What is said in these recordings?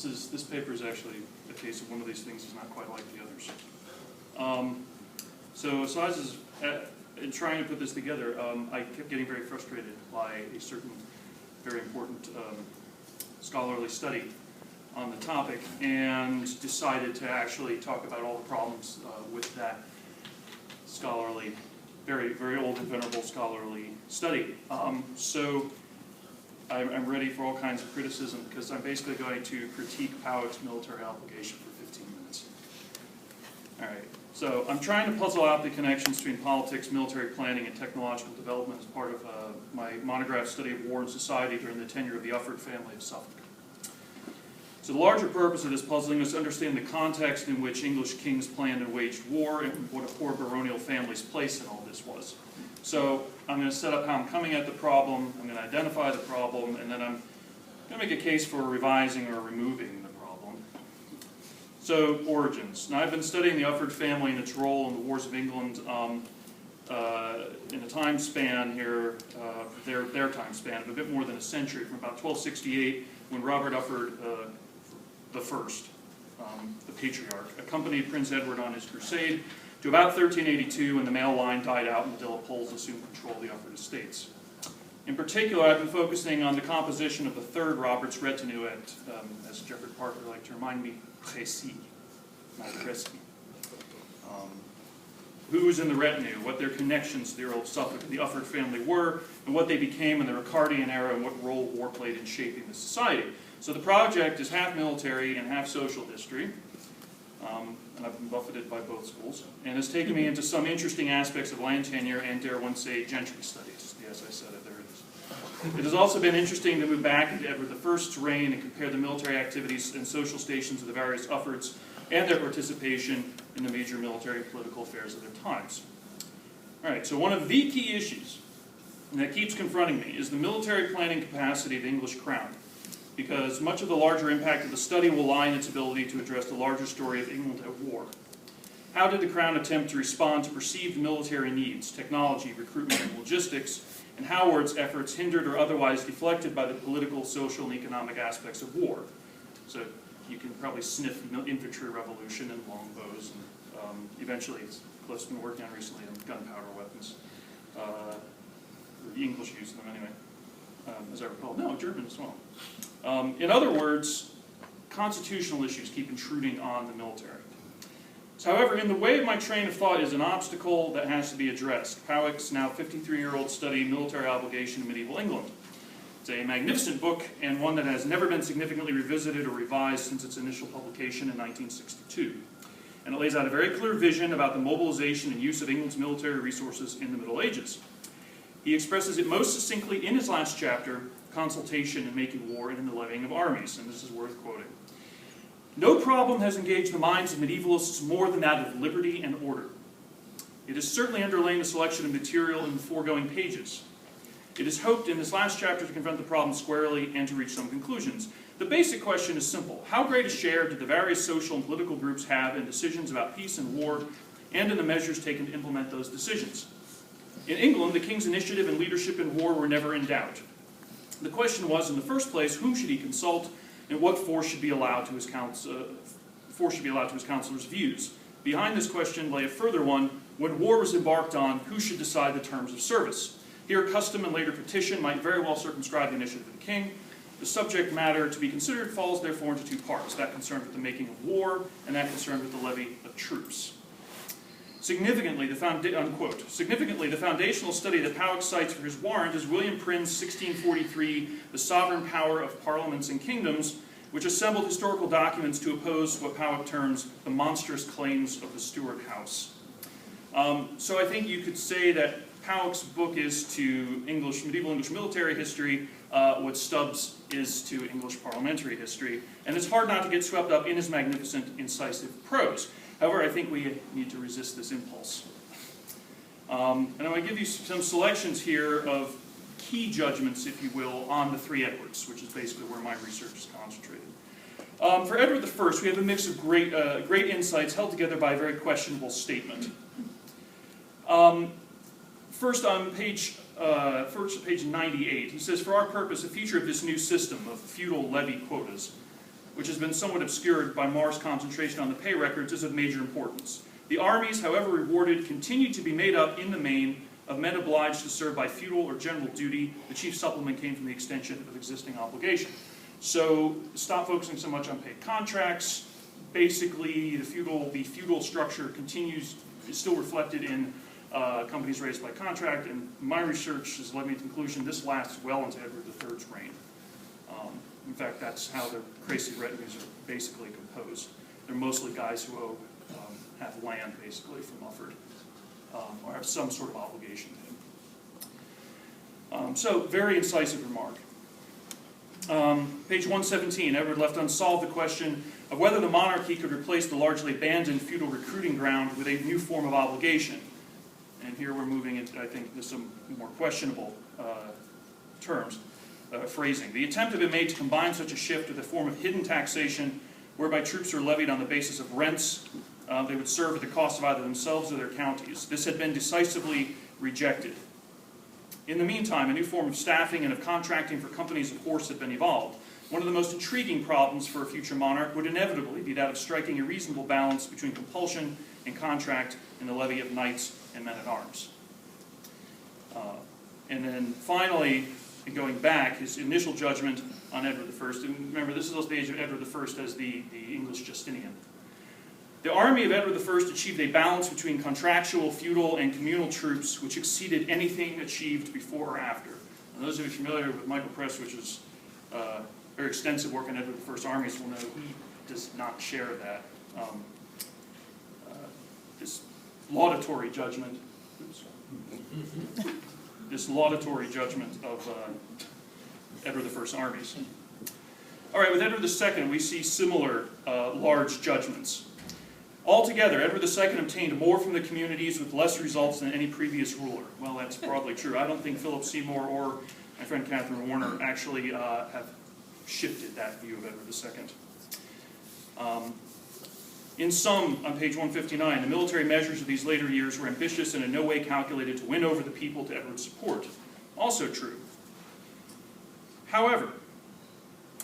This paper is actually a case of one of these things is not quite like the others. So Assizes, in trying to put this together, I kept getting very frustrated by a certain very important scholarly study on the topic, and decided to actually talk about all the problems with that scholarly, very, very old and venerable scholarly study. So I'm ready for all kinds of criticism, because I'm basically going to critique Powicke's military obligation for 15 minutes. All right, so I'm trying to puzzle out the connections between politics, military planning, and technological development as part of my monograph study of war and society during the tenure of the Ufford family of Suffolk. So the larger purpose of this puzzling is to understand the context in which English kings planned and waged war, and what a poor baronial family's place in all this was. So I'm going to set up how I'm coming at the problem, I'm going to identify the problem, and then I'm going to make a case for revising or removing the problem. So, origins. Now, I've been studying the Ufford family and its role in the wars of England in a time span here, their time span of a bit more than a century, from about 1268, when Robert Ufford the First, the patriarch, accompanied Prince Edward on his crusade, to about 1382, when the male line died out and the de la Poles assumed control of the Ufford estates. In particular, I've been focusing on the composition of the third Robert's retinue at, as Jeffrey Parker liked to remind me, Précis, not Cressy. Who was in the retinue, what their connections to the Earl of Suffolk and the Ufford family were, and what they became in the Ricardian era, and what role war played in shaping the society. So the project is half military and half social history. And I've been buffeted by both schools, and has taken me into some interesting aspects of land tenure and, dare one say, gentry studies. Yes, I said it, there it is. It has also been interesting to move back into Edward I's reign and compare the military activities and social stations of the various Uffords and their participation in the major military and political affairs of their times. All right, so one of the key issues that keeps confronting me is the military planning capacity of the English crown, because much of the larger impact of the study will lie in its ability to address the larger story of England at war. How did the Crown attempt to respond to perceived military needs, technology, recruitment, and logistics, and how were its efforts hindered or otherwise deflected by the political, social, and economic aspects of war? So you can probably sniff infantry revolution and longbows, and eventually, Cliff's been working on recently on gunpowder weapons. The English used them anyway, as I recall. No, German as well. In other words, constitutional issues keep intruding on the military. So, however, in the way of my train of thought is an obstacle that has to be addressed. Powicke's now 53-year-old study, Military Obligation in Medieval England. It's a magnificent book, and one that has never been significantly revisited or revised since its initial publication in 1962. And it lays out a very clear vision about the mobilization and use of England's military resources in the Middle Ages. He expresses it most succinctly in his last chapter, Consultation in Making War and in the Levying of Armies, and this is worth quoting. No problem has engaged the minds of medievalists more than that of liberty and order. It has certainly underlain the selection of material in the foregoing pages. It is hoped in this last chapter to confront the problem squarely and to reach some conclusions. The basic question is simple. How great a share did the various social and political groups have in decisions about peace and war, and in the measures taken to implement those decisions? In England, the king's initiative and leadership in war were never in doubt. The question was, in the first place, whom should he consult, and what force should be allowed to his counselors' views? Behind this question lay a further one: when war was embarked on, who should decide the terms of service? Here, custom and later petition might very well circumscribe the initiative of the king. The subject matter to be considered falls therefore into two parts: that concerned with the making of war, and that concerned with the levy of troops. Significantly, the foundational study that Powicke cites for his warrant is William Prynne's 1643, The Sovereign Power of Parliaments and Kingdoms, which assembled historical documents to oppose what Powicke terms the monstrous claims of the Stuart House. So I think you could say that Powicke's book is to medieval English military history what Stubbs is to English parliamentary history, and it's hard not to get swept up in his magnificent, incisive prose. However, I think we need to resist this impulse. And I'm going to give you some selections here of key judgments, if you will, on the three Edwards, which is basically where my research is concentrated. For Edward I, we have a mix of great insights held together by a very questionable statement. First, on page 98, he says, "For our purpose, a feature of this new system of feudal levy quotas which has been somewhat obscured by Mar's concentration on the pay records, is of major importance. The armies, however rewarded, continued to be made up, in the main, of men obliged to serve by feudal or general duty. The chief supplement came from the extension of existing obligation. So stop focusing so much on paid contracts. Basically, the feudal structure continues, is still reflected in companies raised by contract, and my research has led me to the conclusion this lasts well into Edward III's reign. In fact, that's how the Crecy retinues are basically composed. They're mostly guys who have land, basically, from Ufford, or have some sort of obligation to him. So, very incisive remark. Page 117, Edward left unsolved the question of whether the monarchy could replace the largely abandoned feudal recruiting ground with a new form of obligation. And here we're moving into, I think, some more questionable terms, phrasing. The attempt had been made to combine such a shift with a form of hidden taxation whereby troops are levied on the basis of rents they would serve at the cost of either themselves or their counties. This had been decisively rejected. In the meantime, a new form of staffing and of contracting for companies of horse had been evolved. One of the most intriguing problems for a future monarch would inevitably be that of striking a reasonable balance between compulsion and contract in the levy of knights and men-at-arms. And then finally, going back, his initial judgment on Edward I, and remember this is the age of Edward I as the English Justinian. The army of Edward I achieved a balance between contractual, feudal, and communal troops which exceeded anything achieved before or after. And those of you familiar with Michael Prestwich's very extensive work on Edward I's armies will know he does not share that. This laudatory judgment, of Edward I's armies. All right, with Edward II, we see similar large judgments. Altogether, Edward II obtained more from the communities with less results than any previous ruler. Well, that's probably true. I don't think Philip Seymour or my friend Catherine Warner actually have shifted that view of Edward II. In sum, on page 159, the military measures of these later years were ambitious and in no way calculated to win over the people to Edward's support. Also true. However,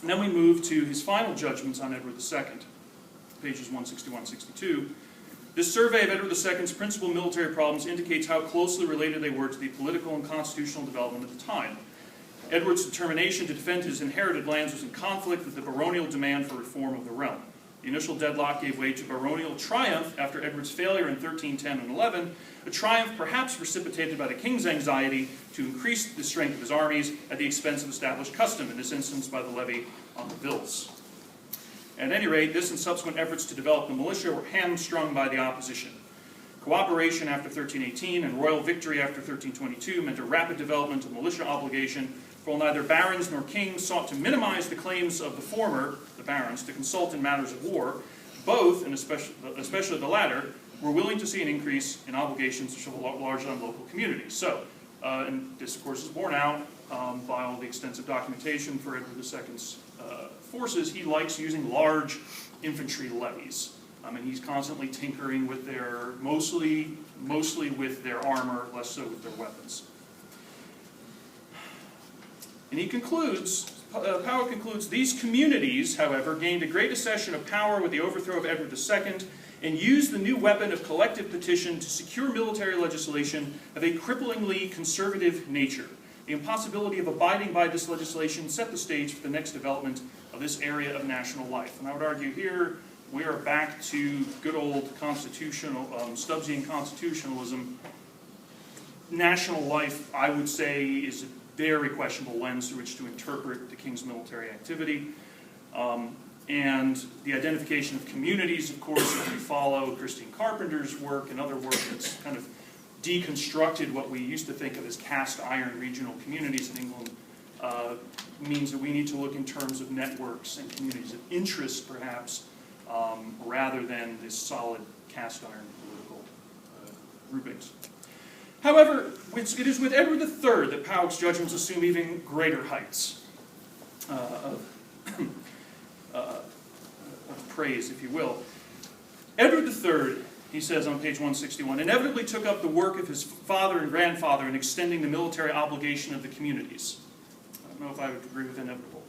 then we move to his final judgments on Edward II, pages 161-62. This survey of Edward II's principal military problems indicates how closely related they were to the political and constitutional development at the time. Edward's determination to defend his inherited lands was in conflict with the baronial demand for reform of the realm. The initial deadlock gave way to baronial triumph after Edward's failure in 1310 and 11, a triumph perhaps precipitated by the king's anxiety to increase the strength of his armies at the expense of established custom, in this instance by the levy on the vills. At any rate, this and subsequent efforts to develop the militia were hamstrung by the opposition. Cooperation after 1318 and royal victory after 1322 meant a rapid development of militia obligation, for while neither barons nor kings sought to minimize the claims of the former, the barons, to consult in matters of war, both, and especially the latter, were willing to see an increase in obligations which were largely on local communities. So, and this of course is borne out by all the extensive documentation for Edward II's forces. He likes using large infantry levies. And he's constantly tinkering with their, mostly with their armor, less so with their weapons. And he concludes, Powicke concludes, these communities, however, gained a great accession of power with the overthrow of Edward II and used the new weapon of collective petition to secure military legislation of a cripplingly conservative nature. The impossibility of abiding by this legislation set the stage for the next development of this area of national life. And I would argue here, we are back to good old constitutional, Stubbsian constitutionalism. National life, I would say, is a very questionable lens through which to interpret the king's military activity. And the identification of communities, of course, if we follow Christine Carpenter's work and other work that's kind of deconstructed what we used to think of as cast iron regional communities in England, means that we need to look in terms of networks and communities of interest, perhaps, rather than this solid cast iron political groupings. However, it is with Edward III that Powicke's judgments assume even greater heights of praise, if you will. Edward III, he says on page 161, inevitably took up the work of his father and grandfather in extending the military obligation of the communities. I don't know if I would agree with inevitable.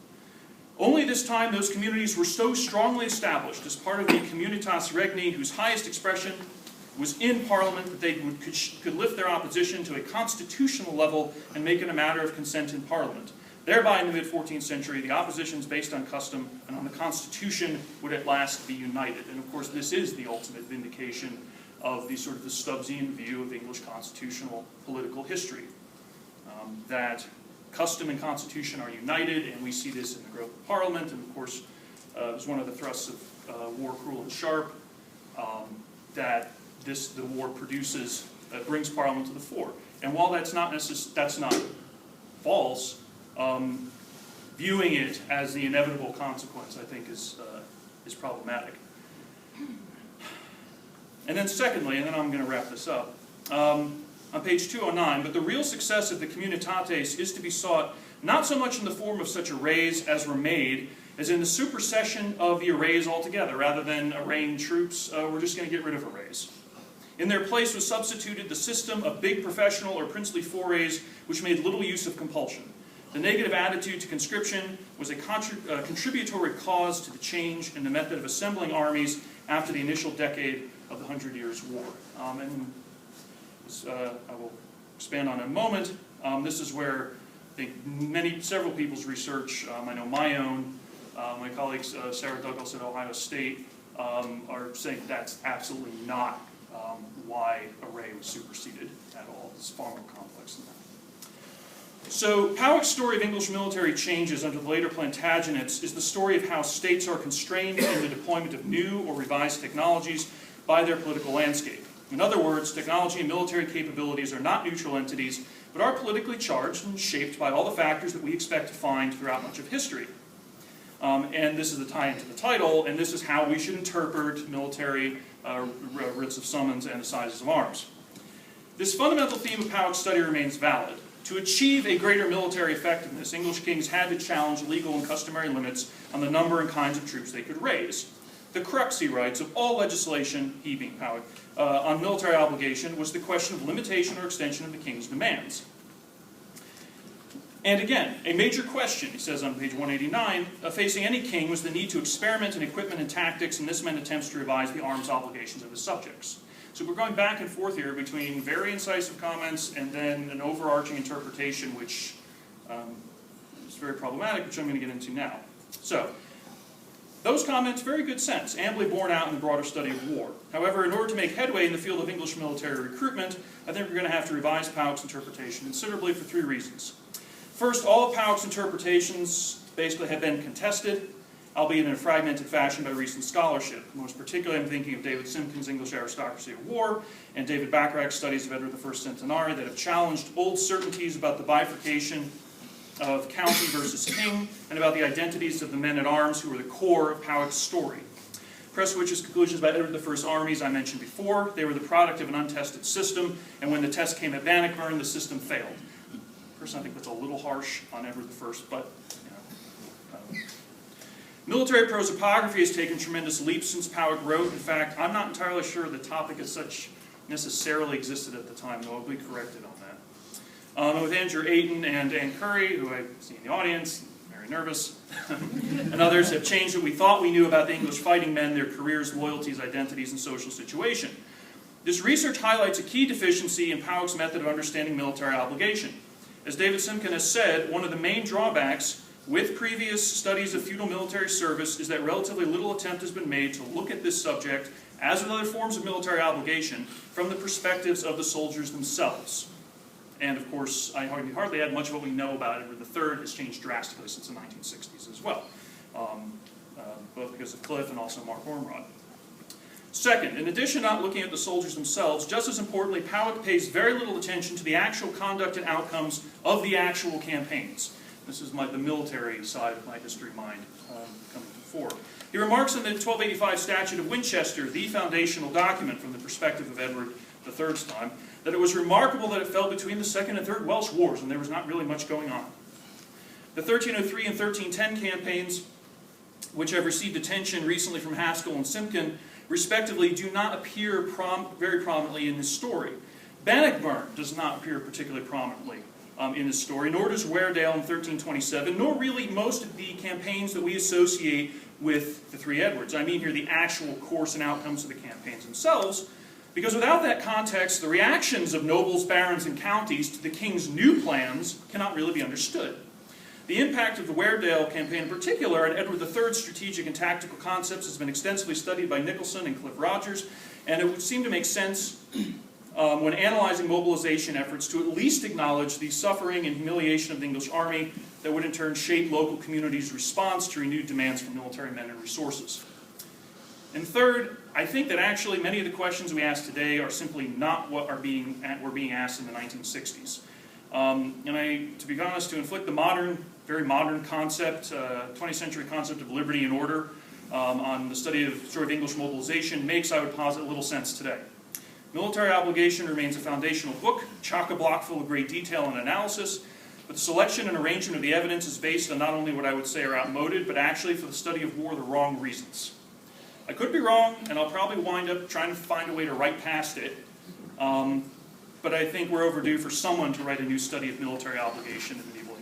Only this time those communities were so strongly established as part of the communitas regni, whose highest expression was in Parliament, that they could lift their opposition to a constitutional level and make it a matter of consent in Parliament. Thereby, in the mid-14th century, the oppositions based on custom and on the Constitution would at last be united. And of course, this is the ultimate vindication of the sort of the Stubbsian view of English constitutional political history. That custom and constitution are united, and we see this in the growth of Parliament, and of course, it was one of the thrusts of War, Cruel and Sharp, that the war produces, brings Parliament to the fore. And while that's not false, viewing it as the inevitable consequence, I think, is problematic. And then secondly, and then I'm going to wrap this up, on page 209, but the real success of the communitates is to be sought not so much in the form of such arrays as were made, as in the supersession of the arrays altogether. Rather than arraying troops, we're just going to get rid of arrays. In their place was substituted the system of big professional or princely forays, which made little use of compulsion. The negative attitude to conscription was a contributory cause to the change in the method of assembling armies after the initial decade of the 100 Years' War. And I will expand on in a moment. This is where I think several people's research, I know my own, my colleagues Sarah Douglas at Ohio State, are saying that's absolutely not why array was superseded at all. It's far more complex than that. So Powicke's story of English military changes under the later Plantagenets is the story of how states are constrained in the deployment of new or revised technologies by their political landscape. In other words, technology and military capabilities are not neutral entities, but are politically charged and shaped by all the factors that we expect to find throughout much of history. And this is the tie into the title, and this is how we should interpret military writs of summons and assizes of arms. This fundamental theme of Powicke's study remains valid. To achieve a greater military effectiveness, English kings had to challenge legal and customary limits on the number and kinds of troops they could raise. The crux, he writes, of all legislation, he being Powicke, on military obligation was the question of limitation or extension of the king's demands. And again, a major question, he says on page 189, facing any king was the need to experiment in equipment and tactics, and this meant attempts to revise the arms obligations of his subjects. So we're going back and forth here between very incisive comments and then an overarching interpretation which is very problematic, which I'm going to get into now. So, those comments, very good sense, amply borne out in the broader study of war. However, in order to make headway in the field of English military recruitment, I think we're going to have to revise Powicke's interpretation considerably for three reasons. First, all of Powicke's interpretations basically have been contested, albeit in a fragmented fashion by recent scholarship. Most particularly, I'm thinking of David Simkin's English Aristocracy of War and David Bacharach's studies of Edward I's Centenary that have challenged old certainties about the bifurcation of county versus king, and about the identities of the men-at-arms who were the core of Powicke's story. Presswich's conclusions about Edward I's armies I mentioned before. They were the product of an untested system, and when the test came at Bannockburn, the system failed. Personally, I think that's a little harsh on Edward I, but military prosopography has taken tremendous leaps since Powicke wrote. In fact, I'm not entirely sure the topic as such necessarily existed at the time, though I'll be corrected on that. With Andrew Ayton and Ann Curry, who I see in the audience, very nervous, and others, have changed what we thought we knew about the English fighting men, their careers, loyalties, identities, and social situation. This research highlights a key deficiency in Powicke's method of understanding military obligation. As David Simkin has said, one of the main drawbacks with previous studies of feudal military service is that relatively little attempt has been made to look at this subject, as with other forms of military obligation, from the perspectives of the soldiers themselves. And of course, I hardly add much of what we know about Edward III has changed drastically since the 1960s as well, both because of Cliff and also Mark Ormrod. Second, in addition to not looking at the soldiers themselves, just as importantly, Powicke pays very little attention to the actual conduct and outcomes of the actual campaigns. This is the military side of my history mind coming to the fore. He remarks in the 1285 Statute of Winchester, the foundational document from the perspective of Edward III's time, that it was remarkable that it fell between the Second and Third Welsh Wars, and there was not really much going on. The 1303 and 1310 campaigns, which have received attention recently from Haskell and Simkin, respectively, do not appear very prominently in this story. Bannockburn does not appear particularly prominently in this story, nor does Weardale in 1327, nor really most of the campaigns that we associate with the Three Edwards. I mean here the actual course and outcomes of the campaigns themselves, because without that context, the reactions of nobles, barons, and counties to the king's new plans cannot really be understood. The impact of the Weardale campaign in particular on Edward III's strategic and tactical concepts has been extensively studied by Nicholson and Cliff Rogers, and it would seem to make sense when analyzing mobilization efforts to at least acknowledge the suffering and humiliation of the English army that would in turn shape local communities' response to renewed demands for military men and resources. And third, I think that actually many of the questions we ask today are simply not what were being asked in the 1960s. To be honest, to inflict the very modern concept, 20th century concept of liberty and order on the study of sort of English mobilization makes, I would posit, little sense today. Military Obligation remains a foundational book, chock-a-block full of great detail and analysis, but the selection and arrangement of the evidence is based on not only what I would say are outmoded, but actually for the study of war the wrong reasons. I could be wrong, and I'll probably wind up trying to find a way to write past it, but I think we're overdue for someone to write a new study of military obligation in medieval